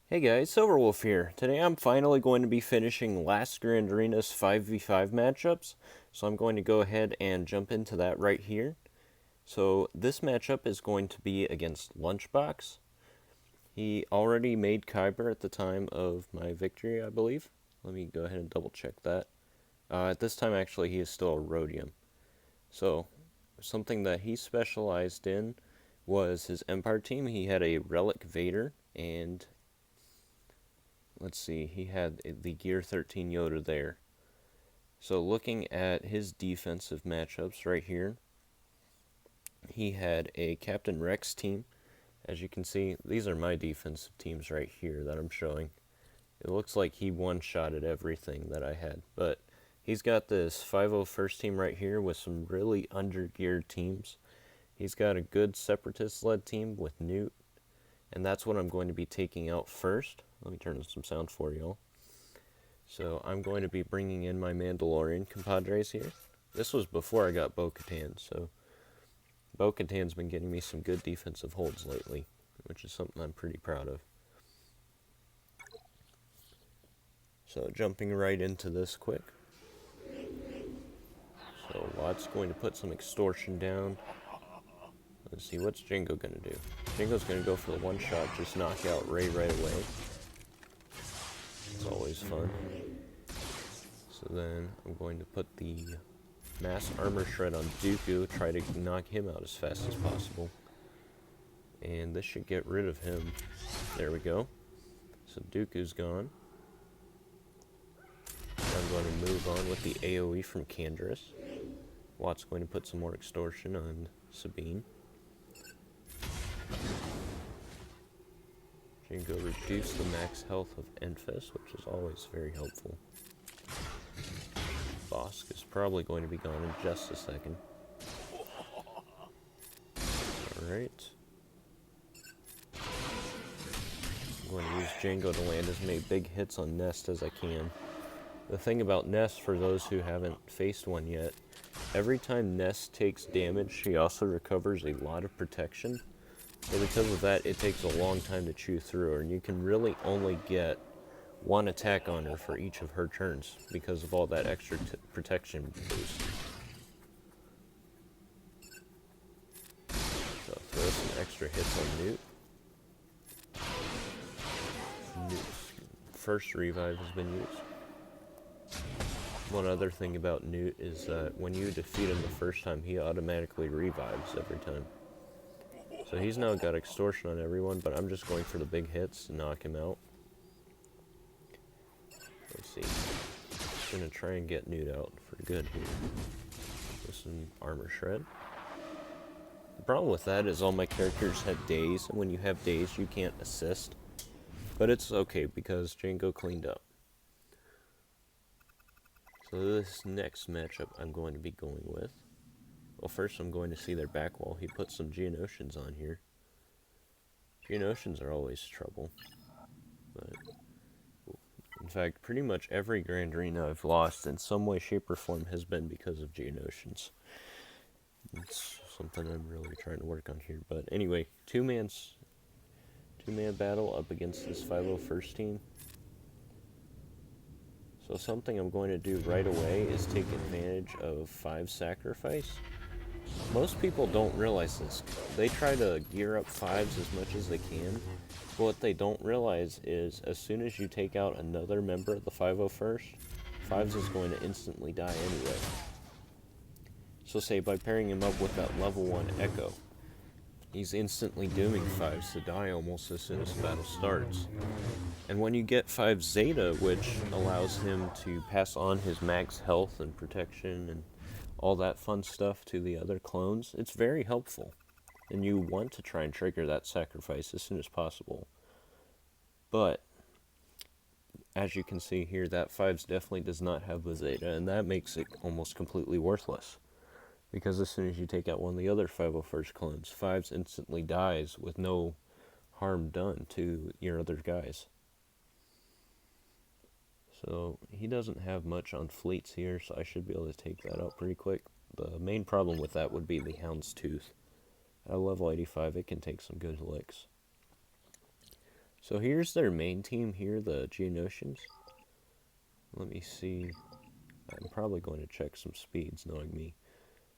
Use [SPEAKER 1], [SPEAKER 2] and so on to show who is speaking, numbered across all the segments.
[SPEAKER 1] Hey guys, Silverwolf here. Today I'm finally going to be finishing last Grand Arena's 5v5 matchups, so I'm going to go ahead and jump into that right here. So this matchup is going to be against Lunchbox. He already made Kyber at the time of my victory, I believe. Let me go ahead and double check that. At this time, actually, he is still a Rhodium. So, something that he specialized in was his Empire team. He had a Relic Vader, and let's see, he had the Gear 13 Yoda there. So looking at his defensive matchups right here, he had a Captain Rex team. As you can see, these are my defensive teams right here that I'm showing. It looks like he one-shotted everything that I had, but he's got this 501st team right here with some really under-geared teams. He's got a good Separatist-led team with Newt, and that's what I'm going to be taking out first. Let me turn on some sound for y'all. So I'm going to be bringing in my Mandalorian compadres here. This was before I got Bo-Katan, so Bo-Katan's been getting me some good defensive holds lately, which is something I'm pretty proud of. So jumping right into this quick. So Watt's going to put some extortion down. Let's see, what's Jango going to do? Jango's going to go for the one shot, just knock out Rey right away. It's always fun. So then I'm going to put the mass armor shred on Dooku, try to knock him out as fast as possible. And this should get rid of him. There we go. So Dooku's gone. I'm going to move on with the AoE from Canderous. Watt's going to put some more extortion on Sabine. Jango reduced the max health of Enfys, which is always very helpful. Bossk is probably going to be gone in just a second. Alright. I'm going to use Jango to land as many big hits on Nest as I can. The thing about Nest, for those who haven't faced one yet, every time Nest takes damage, she also recovers a lot of protection. So because of that, it takes a long time to chew through her, and you can really only get one attack on her for each of her turns because of all that extra protection boost. So throw some extra hits on Newt. Newt's first revive has been used. One other thing about Newt is that when you defeat him the first time, he automatically revives every time. So he's now got extortion on everyone, but I'm just going for the big hits to knock him out. Let's see. Just gonna try and get Newt out for good here. With some armor shred. The problem with that is all my characters had days, and when you have days, you can't assist. But it's okay because Jango cleaned up. So this next matchup I'm going to be going with. Well, first I'm going to see their back wall. He put some Geonosians on here. Geonosians are always trouble. But in fact, pretty much every Grand Arena I've lost in some way, shape, or form has been because of Geonosians. It's something I'm really trying to work on here. But anyway, two-man battle up against this 501st team. So something I'm going to do right away is take advantage of 5 sacrifice. Most people don't realize this. They try to gear up 5s as much as they can. But what they don't realize is as soon as you take out another member of the 501st, 5s is going to instantly die anyway. So say by pairing him up with that level 1 Echo, he's instantly dooming 5s to die almost as soon as the battle starts. And when you get 5 Zeta, which allows him to pass on his max health and protection and all that fun stuff to the other clones, it's very helpful. And you want to try and trigger that sacrifice as soon as possible. But, as you can see here, that 5s definitely does not have the Zeta, and that makes it almost completely worthless. Because as soon as you take out one of the other 501st clones, 5s instantly dies with no harm done to your other guys. So he doesn't have much on fleets here, so I should be able to take that out pretty quick. The main problem with that would be the Houndstooth. At level 85, it can take some good licks. So here's their main team here, the Geonosians. Let me see. I'm probably going to check some speeds, knowing me.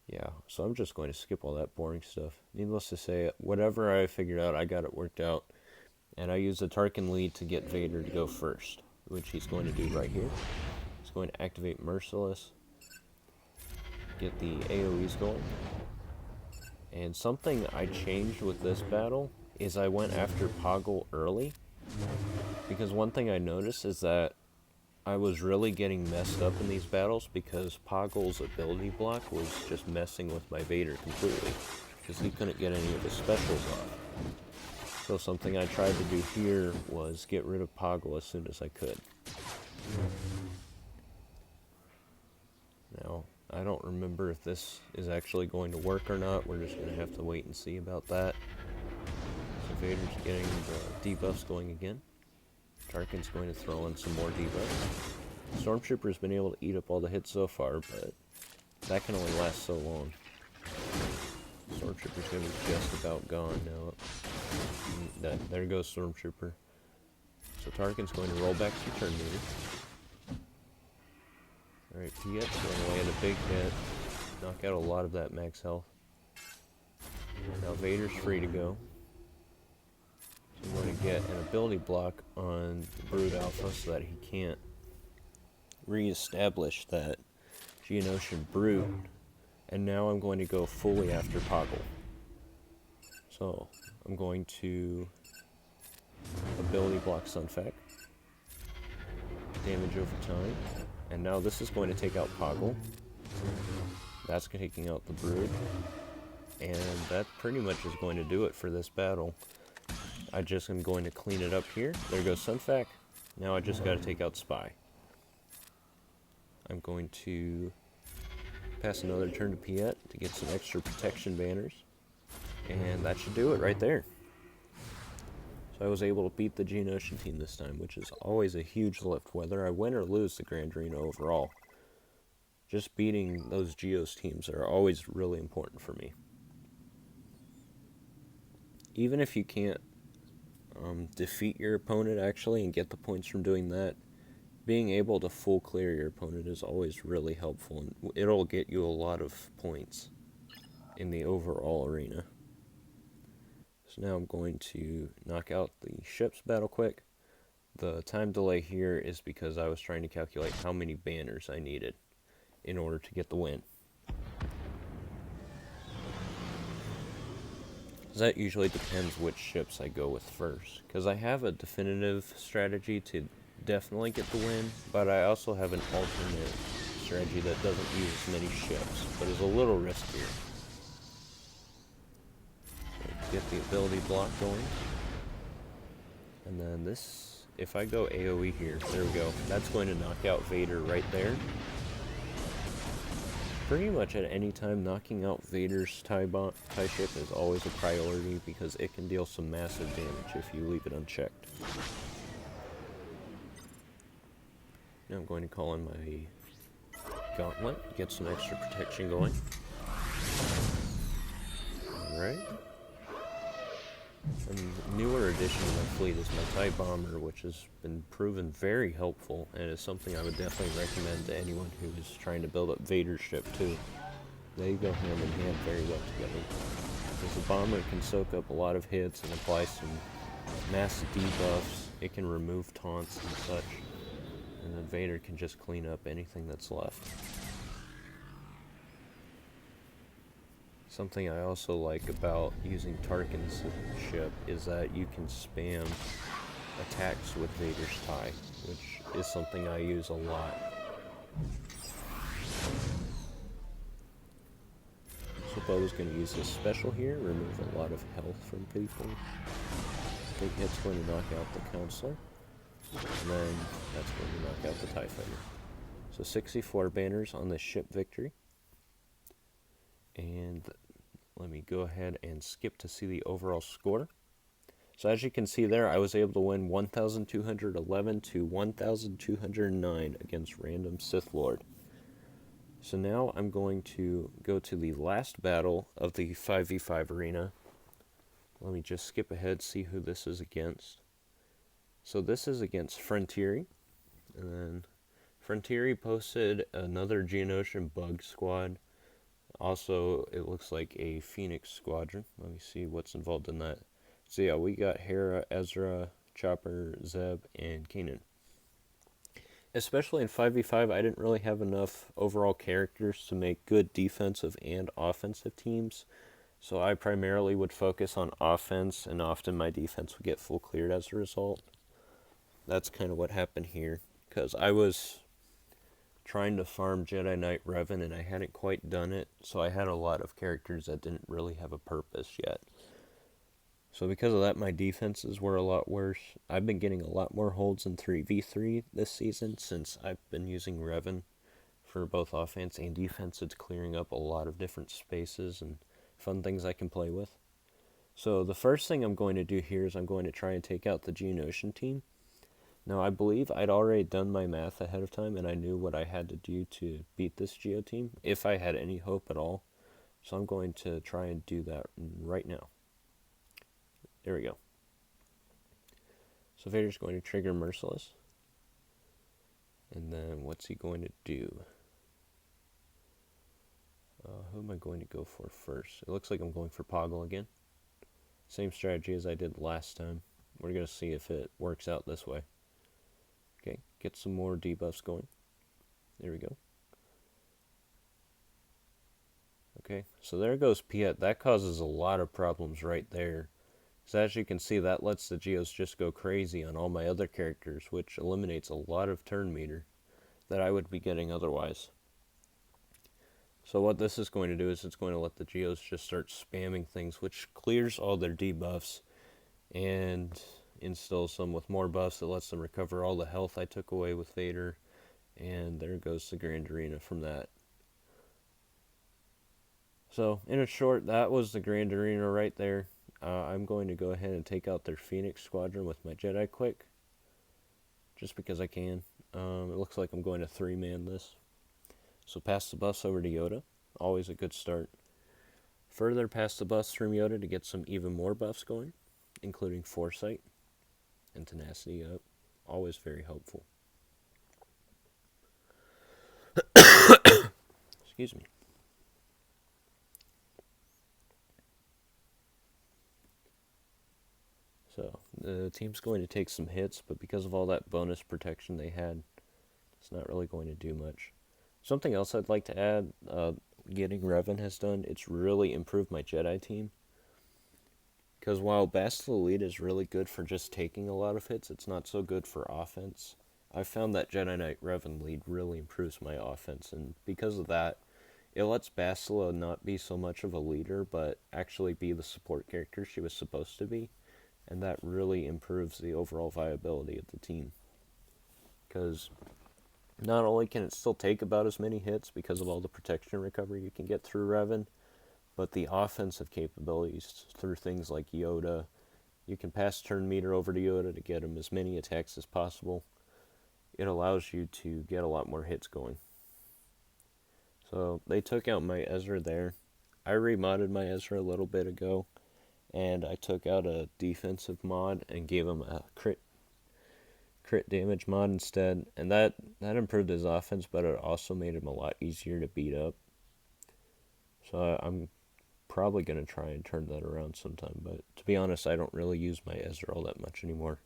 [SPEAKER 1] Yeah, so I'm just going to skip all that boring stuff. Needless to say, whatever I figured out, I got it worked out. And I used the Tarkin lead to get Vader to go first, which he's going to do right here. He's going to activate Merciless, get the AoEs going. And something I changed with this battle is I went after Poggle early. Because one thing I noticed is that I was really getting messed up in these battles because Poggle's ability block was just messing with my Vader completely. Because he couldn't get any of his specials off. So something I tried to do here was get rid of Poggle as soon as I could. Now, I don't remember if this is actually going to work or not. We're just going to have to wait and see about that. So Vader's getting the debuffs going again. Tarkin's going to throw in some more debuffs. Stormtrooper's been able to eat up all the hits so far, but that can only last so long. Stormtrooper's going to be just about gone now. There goes Stormtrooper. So Tarkin's going to roll back some turn meters. Alright, Piet's going to land a big hit. Knock out a lot of that max health. Now Vader's free to go. So I'm going to get an ability block on Brood Alpha so that he can't re-establish that Geonosian Brood. And now I'm going to go fully after Poggle. So I'm going to ability block Sunfac. Damage over time. And now this is going to take out Poggle. That's taking out the Brood. And that pretty much is going to do it for this battle. I just am going to clean it up here. There goes Sunfac. Now I just got to take out Spy. I'm going to pass another turn to Piet to get some extra protection banners. And that should do it right there. So I was able to beat the Geonosian team this time, which is always a huge lift, whether I win or lose the Grand Arena overall. Just beating those Geos teams are always really important for me. Even if you can't defeat your opponent actually and get the points from doing that, being able to full clear your opponent is always really helpful, and it'll get you a lot of points in the overall arena. So now I'm going to knock out the ships battle quick. The time delay here is because I was trying to calculate how many banners I needed in order to get the win. That usually depends which ships I go with first, because I have a definitive strategy to definitely get the win, but I also have an alternate strategy that doesn't use as many ships, but is a little riskier. Get the ability block going, and then this, if I go AoE here, there we go, that's going to knock out Vader right there. Pretty much at any time, knocking out Vader's TIE ship is always a priority because it can deal some massive damage if you leave it unchecked. Now I'm going to call in my Gauntlet, get some extra protection going. Alright. A newer addition to my fleet is my TIE Bomber, which has been proven very helpful, and is something I would definitely recommend to anyone who is trying to build up Vader's ship too. They go hand in hand very well together. Because the Bomber can soak up a lot of hits and apply some massive debuffs. It can remove taunts and such. And then Vader can just clean up anything that's left. Something I also like about using Tarkin's ship is that you can spam attacks with Vader's TIE, which is something I use a lot. So Bo's going to use his special here, remove a lot of health from people. Big hit's going to knock out the Counselor, and then that's going to knock out the TIE Fighter. So 64 banners on this ship victory. And let me go ahead and skip to see the overall score. So as you can see there, I was able to win 1,211 to 1,209 against Random Sith Lord. So now I'm going to go to the last battle of the 5v5 arena. Let me just skip ahead, see who this is against. So this is against Frontieri. And then Frontieri posted another Geonosian Bug Squad. Also, it looks like a Phoenix Squadron. Let me see what's involved in that. So yeah, we got Hera, Ezra, Chopper, Zeb, and Kanan. Especially in 5v5, I didn't really have enough overall characters to make good defensive and offensive teams. So I primarily would focus on offense, and often my defense would get full cleared as a result. That's kind of what happened here, because I was trying to farm Jedi Knight Revan and I hadn't quite done it, so I had a lot of characters that didn't really have a purpose yet. So because of that, my defenses were a lot worse. I've been getting a lot more holds in 3v3 this season since I've been using Revan for both offense and defense. It's clearing up a lot of different spaces and fun things I can play with. So the first thing I'm going to do here is I'm going to try and take out the Geonosian team. Now, I believe I'd already done my math ahead of time, and I knew what I had to do to beat this Geo team, if I had any hope at all. So I'm going to try and do that right now. There we go. So Vader's going to trigger Merciless. And then what's he going to do? Who am I going to go for first? It looks like I'm going for Poggle again. Same strategy as I did last time. We're going to see if it works out this way. Okay, get some more debuffs going. There we go. Okay, so there goes Piet. That causes a lot of problems right there. So as you can see, that lets the Geos just go crazy on all my other characters, which eliminates a lot of turn meter that I would be getting otherwise. So what this is going to do is it's going to let the Geos just start spamming things, which clears all their debuffs and instills them with more buffs. It lets them recover all the health I took away with Vader, and there goes the Grand Arena from that. So in a short, that was the Grand Arena right there. I'm going to go ahead and take out their Phoenix Squadron with my Jedi quick, just because I can. It looks like I'm going to 3-man this. So pass the buffs over to Yoda, always a good start. Further pass the buffs from Yoda to get some even more buffs going, including Foresight and Tenacity up, always very helpful. Excuse me. So the team's going to take some hits, but because of all that bonus protection they had, it's not really going to do much. Something else I'd like to add, getting Revan has done, it's really improved my Jedi team. Because while Bastila Elite is really good for just taking a lot of hits, it's not so good for offense. I found that Jedi Knight Revan lead really improves my offense, and because of that, it lets Bastila not be so much of a leader, but actually be the support character she was supposed to be. And that really improves the overall viability of the team. Because not only can it still take about as many hits because of all the protection recovery you can get through Revan, but the offensive capabilities through things like Yoda. You can pass turn meter over to Yoda to get him as many attacks as possible. It allows you to get a lot more hits going. So they took out my Ezra there. I remodded my Ezra a little bit ago, and I took out a defensive mod and gave him a crit damage mod instead, and that improved his offense, but it also made him a lot easier to beat up. So I'm probably going to try and turn that around sometime, but to be honest, I don't really use my Ezra all that much anymore.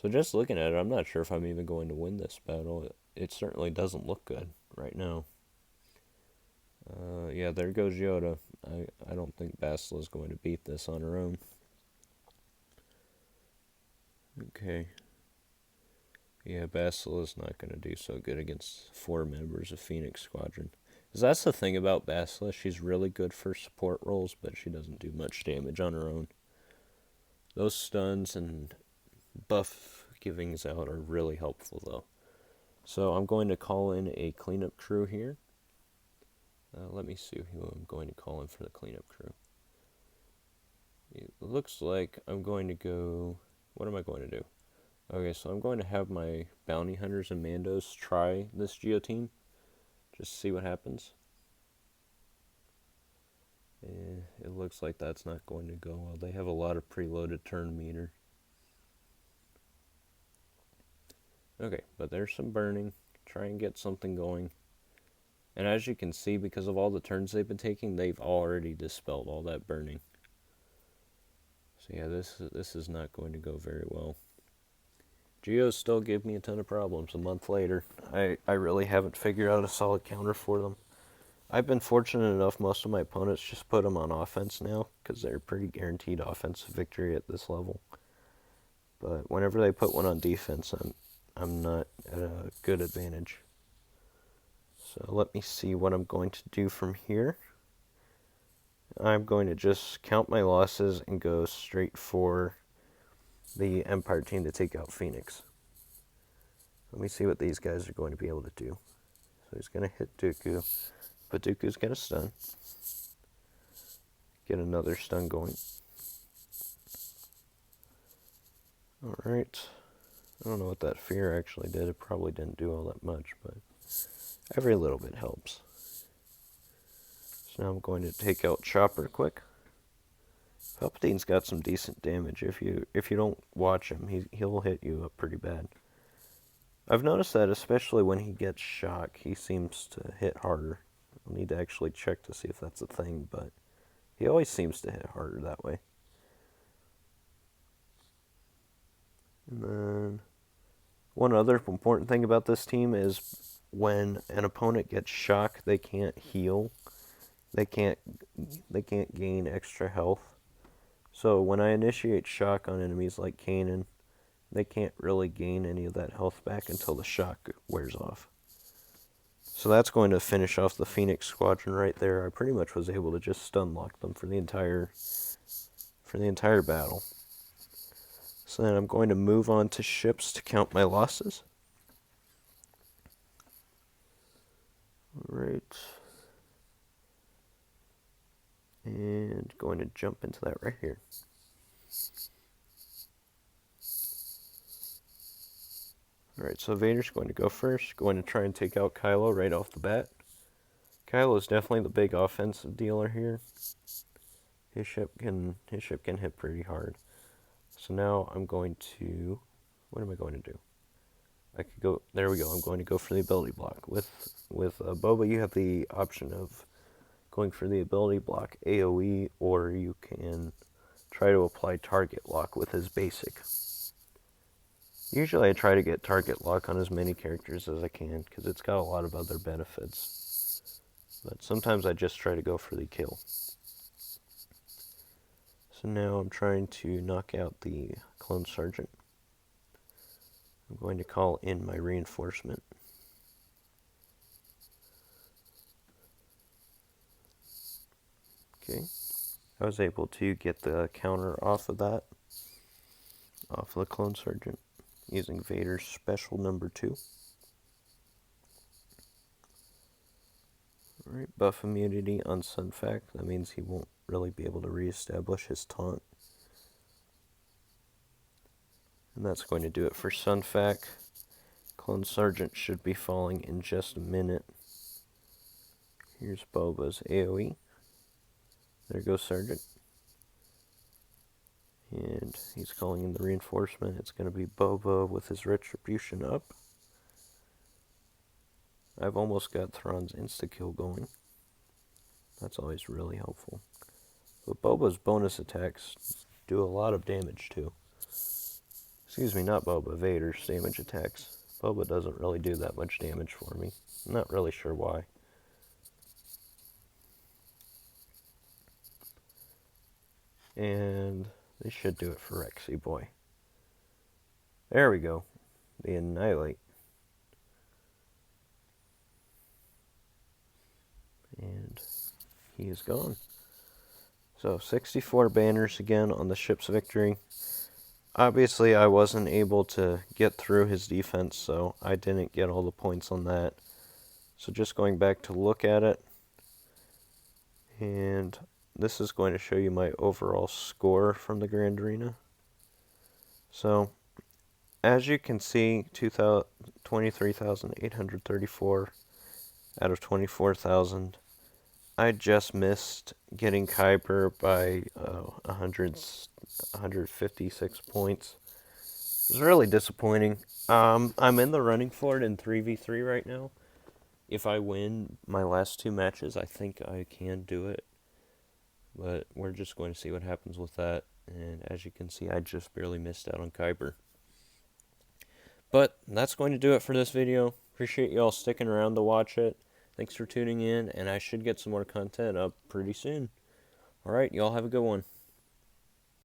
[SPEAKER 1] So just looking at it, I'm not sure if I'm even going to win this battle. It certainly doesn't look good right now. Yeah, there goes Yoda. I don't think Bastila is going to beat this on her own. Okay. Yeah, Bastila is not going to do so good against 4 members of Phoenix Squadron. Because that's the thing about Bastila. She's really good for support roles, but she doesn't do much damage on her own. Those stuns and buff givings out are really helpful, though. So I'm going to call in a cleanup crew here. Let me see who I'm going to call in for the cleanup crew. It looks like I'm going to go... What am I going to do? Okay, so I'm going to have my bounty hunters and Mandos try this Geo team. Just see what happens. It looks like that's not going to go well. They have a lot of preloaded turn meter. Okay, but there's some burning. Try and get something going. And as you can see, because of all the turns they've been taking, they've already dispelled all that burning. So yeah, this is not going to go very well. Geos still give me a ton of problems a month later. I really haven't figured out a solid counter for them. I've been fortunate enough, most of my opponents just put them on offense now, because they're pretty guaranteed offensive victory at this level. But whenever they put one on defense, I'm not at a good advantage. So let me see what I'm going to do from here. I'm going to just count my losses and go straight for the Empire team to take out Phoenix. Let me see what these guys are going to be able to do. So he's going to hit Dooku, but Dooku's going to stun. Get another stun going. Alright. I don't know what that fear actually did. It probably didn't do all that much, but every little bit helps. So now I'm going to take out Chopper quick. Palpatine's got some decent damage. If you don't watch him, he'll hit you up pretty bad. I've noticed that especially when he gets shock, he seems to hit harder. I'll need to actually check to see if that's a thing, but he always seems to hit harder that way. And then one other important thing about this team is when an opponent gets shock, they can't heal. They can't gain extra health. So when I initiate shock on enemies like Kanan, they can't really gain any of that health back until the shock wears off. So that's going to finish off the Phoenix squadron right there. I pretty much was able to just stun lock them for the entire battle. So then I'm going to move on to ships to count my losses. Alright. And going to jump into that right here. Alright, so Vader's going to go first. Going to try and take out Kylo right off the bat. Kylo is definitely the big offensive dealer here. His ship can hit pretty hard. So now I'm going to... What am I going to do? I could go... There we go. I'm going to go for the ability block. With Boba, you have the option of going for the ability block AoE, or you can try to apply target lock with his basic. Usually I try to get target lock on as many characters as I can, because it's got a lot of other benefits. But sometimes I just try to go for the kill. So now I'm trying to knock out the clone sergeant. I'm going to call in my reinforcement. Okay. I was able to get the counter off of that. Off the clone sergeant. Using Vader's special number 2. Alright, buff immunity on Sun Fac. That means he won't really be able to reestablish his taunt. And that's going to do it for Sun Fac. Clone Sergeant should be falling in just a minute. Here's Boba's AoE. There goes Sergeant. And he's calling in the reinforcement. It's going to be Boba with his retribution up. I've almost got Thrawn's insta-kill going. That's always really helpful. But Boba's bonus attacks do a lot of damage too. Excuse me, not Boba, Vader's damage attacks. Boba doesn't really do that much damage for me. I'm not really sure why. And they should do it for Rexy Boy. There we go. The Annihilate. And he is gone. So 64 banners again on the ship's victory. Obviously I wasn't able to get through his defense, so I didn't get all the points on that. So just going back to look at it. And this is going to show you my overall score from the Grand Arena. So, as you can see, 23,834 out of 24,000. I just missed getting Kuiper by 156 points. It's really disappointing. I'm in the running for it in 3v3 right now. If I win my last two matches, I think I can do it. But we're just going to see what happens with that. And as you can see, I just barely missed out on Kuiper. But that's going to do it for this video. Appreciate you all sticking around to watch it. Thanks for tuning in, and I should get some more content up pretty soon. Alright, y'all have a good one.